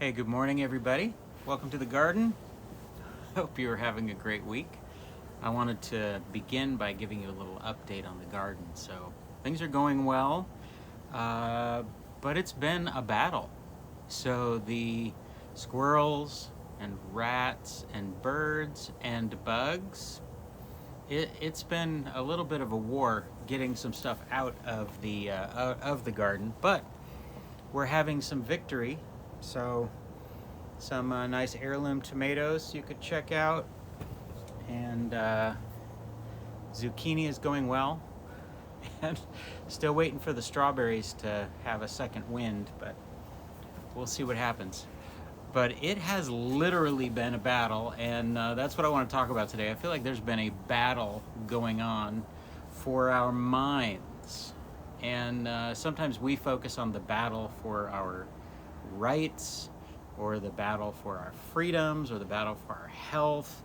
Hey, good morning, everybody. Welcome to the garden. Hope you're having a great week. I wanted to begin by giving you a little update on the garden. So, things are going well, but it's been a battle. So, the squirrels and rats and birds and bugs, it's been a little bit of a war getting some stuff out of the garden, but we're having some victory. So some nice heirloom tomatoes you could check out, and zucchini is going well, and still waiting for the strawberries to have a second wind, but we'll see what happens. But it has literally been a battle, and that's what I want to talk about today. I feel like there's been a battle going on for our minds, and sometimes we focus on the battle for our rights, or the battle for our freedoms, or the battle for our health.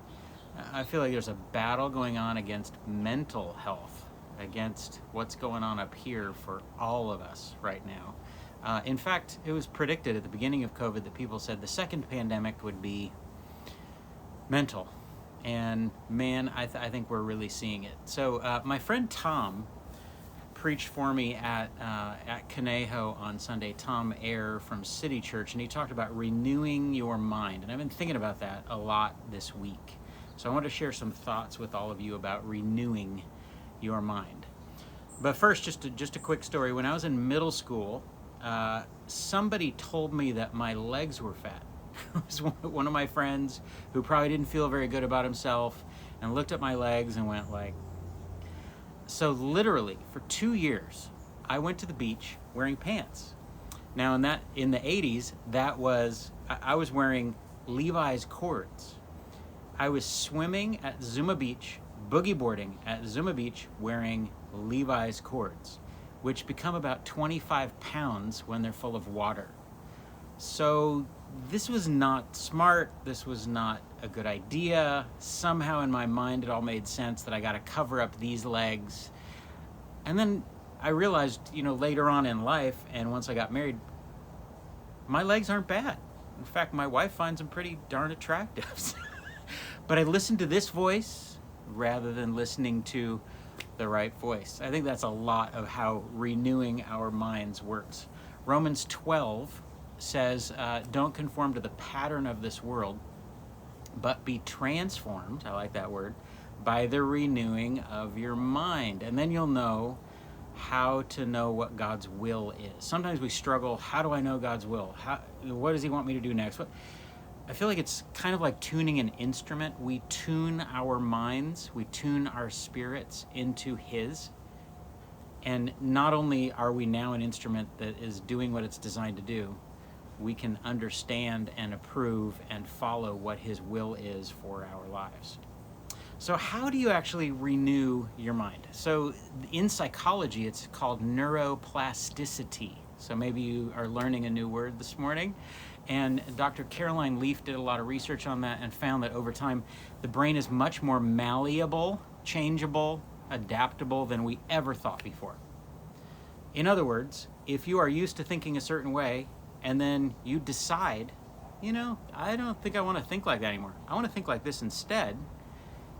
I feel like there's a battle going on against mental health, against what's going on up here for all of us right now. In fact, it was predicted at the beginning of COVID that people said the second pandemic would be mental. And man, I think we're really seeing it. So my friend Tom preached for me at Conejo on Sunday. Tom Ayer from City Church, and he talked about renewing your mind. And I've been thinking about that a lot this week. So I want to share some thoughts with all of you about renewing your mind. But first, just a quick story. When I was in middle school, somebody told me that my legs were fat. It was one of my friends who probably didn't feel very good about himself and looked at my legs and went like, so literally for 2 years, I went to the beach wearing pants. Now in the 80s, I was wearing Levi's cords. I was swimming at Zuma Beach, boogie boarding at Zuma Beach wearing Levi's cords, which become about 25 pounds when they're full of water. So this was not smart. This was not a good idea. Somehow in my mind it all made sense that I got to cover up these legs. And then I realized, later on in life, and once I got married, my legs aren't bad. In fact, my wife finds them pretty darn attractive. But I listened to this voice rather than listening to the right voice. I think that's a lot of how renewing our minds works. Romans 12 says, don't conform to the pattern of this world, but be transformed, I like that word, by the renewing of your mind. And then you'll know how to know what God's will is. Sometimes we struggle, how do I know God's will? What does he want me to do next? I feel like it's kind of like tuning an instrument. We tune our minds, we tune our spirits into his. And not only are we now an instrument that is doing what it's designed to do, we can understand and approve and follow what his will is for our lives. So how do you actually renew your mind? So in psychology, it's called neuroplasticity. So maybe you are learning a new word this morning. And Dr. Caroline Leaf did a lot of research on that and found that over time, the brain is much more malleable, changeable, adaptable than we ever thought before. In other words, if you are used to thinking a certain way, and then you decide, I don't think I want to think like that anymore. I want to think like this instead.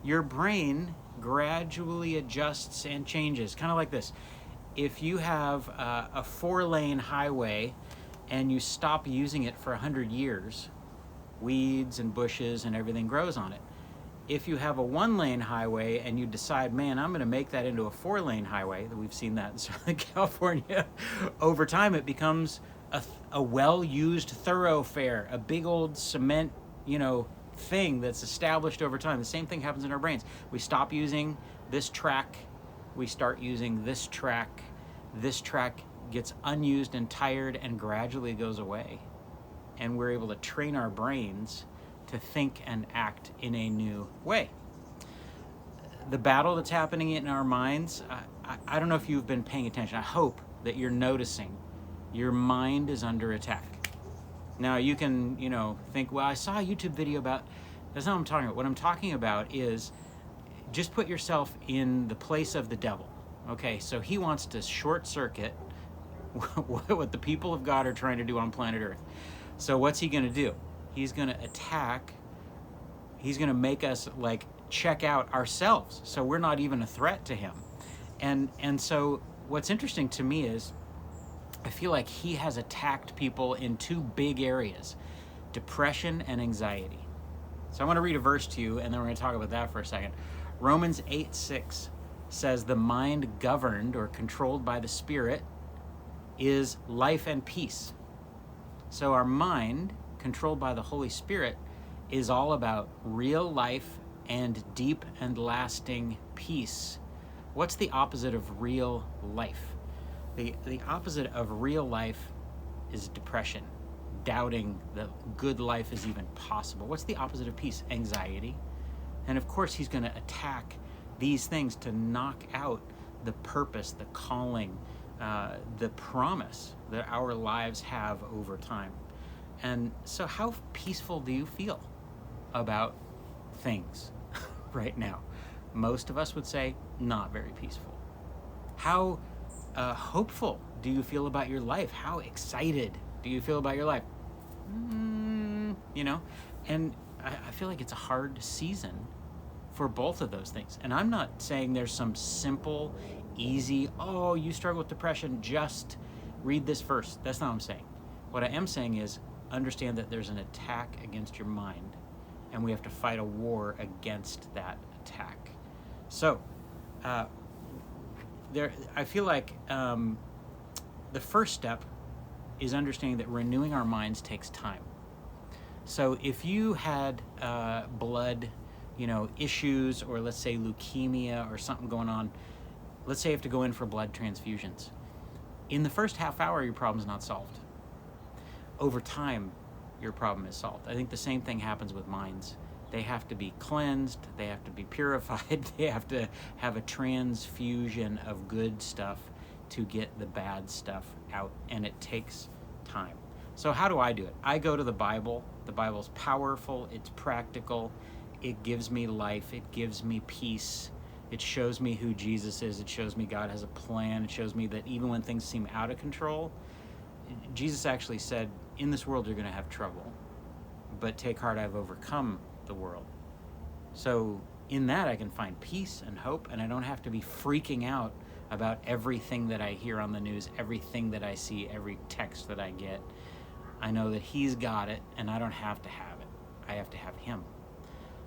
Your brain gradually adjusts and changes, kind of like this. If you have a 4-lane highway and you stop using it for 100 years, weeds and bushes and everything grows on it. If you have a 1-lane highway and you decide, man, I'm going to make that into a 4-lane highway, that we've seen that in Southern California, over time it becomes a well-used thoroughfare, a big old cement, thing that's established over time. The same thing happens in our brains. We stop using this track, we start using this track. This track gets unused and tired and gradually goes away. And we're able to train our brains to think and act in a new way. The battle that's happening in our minds, I don't know if you've been paying attention. I hope that you're noticing your mind is under attack. Now you can, think, well, I saw a YouTube video about, that's not what I'm talking about. What I'm talking about is just put yourself in the place of the devil. Okay, so he wants to short circuit what the people of God are trying to do on planet Earth. So what's he going to do? He's going to attack. He's going to make us like check out ourselves, so we're not even a threat to him. And so what's interesting to me is I feel like he has attacked people in two big areas: depression and anxiety. So I want to read a verse to you, and then we're going to talk about that for a second. Romans 8:6 says, the mind governed or controlled by the Spirit is life and peace. So our mind, controlled by the Holy Spirit, is all about real life and deep and lasting peace. What's the opposite of real life? The opposite of real life is depression, doubting that good life is even possible. What's the opposite of peace? Anxiety. And of course, he's going to attack these things to knock out the purpose, the calling, the promise that our lives have over time. And so how peaceful do you feel about things right now? Most of us would say not very peaceful. How hopeful do you feel about your life? How excited do you feel about your life? You know, and I feel like it's a hard season for both of those things. And I'm not saying there's some simple, easy, oh, you struggle with depression, just read this verse. That's not what I'm saying. What I am saying is understand that there's an attack against your mind, and we have to fight a war against that attack. So, I feel like the first step is understanding that renewing our minds takes time. So if you had blood, issues, or let's say leukemia or something going on, let's say you have to go in for blood transfusions. In the first half hour, your problem's not solved. Over time, your problem is solved. I think the same thing happens with minds. They have to be cleansed, they have to be purified, they have to have a transfusion of good stuff to get the bad stuff out, and it takes time. So how do I do it? I go to the Bible. The Bible's powerful, it's practical, it gives me life, it gives me peace, it shows me who Jesus is, it shows me God has a plan, it shows me that even when things seem out of control, Jesus actually said, in this world you're going to have trouble, but take heart, I've overcome the world. So in that I can find peace and hope, and I don't have to be freaking out about everything that I hear on the news, everything that I see, every text that I get. I know that he's got it, and I don't have to have it. I have to have him.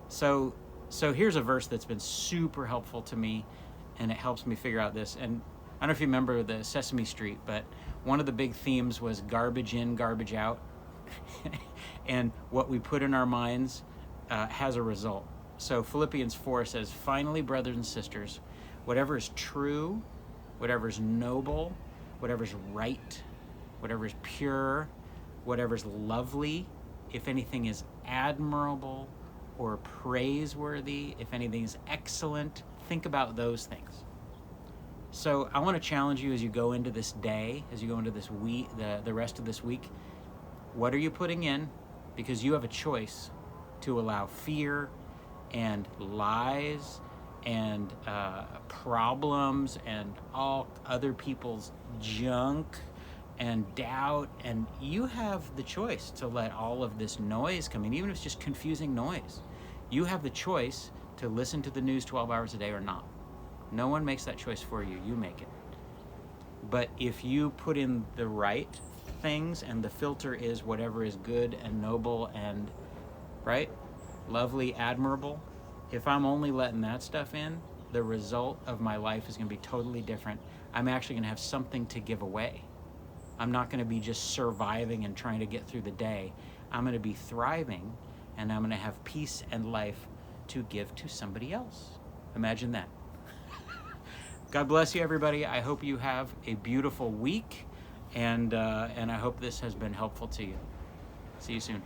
So here's a verse that's been super helpful to me, and it helps me figure out this. And I don't know if you remember the Sesame Street, but one of the big themes was garbage in, garbage out. And what we put in our minds has a result. So Philippians 4 says, finally, brothers and sisters, whatever is true, whatever is noble, whatever is right, whatever is pure, whatever is lovely, if anything is admirable or praiseworthy, if anything is excellent, think about those things. So I want to challenge you as you go into this day, as you go into this week, the rest of this week, what are you putting in? Because you have a choice to allow fear and lies and problems and all other people's junk and doubt, and you have the choice to let all of this noise come in, even if it's just confusing noise. You have the choice to listen to the news 12 hours a day or not. No one makes that choice for you, you make it. But if you put in the right things, and the filter is whatever is good and noble and right, lovely, admirable, if I'm only letting that stuff in, the result of my life is going to be totally different. I'm actually going to have something to give away. I'm not going to be just surviving and trying to get through the day. I'm going to be thriving, and I'm going to have peace and life to give to somebody else. Imagine that. God bless you, everybody. I hope you have a beautiful week, and I hope this has been helpful to you. See you soon.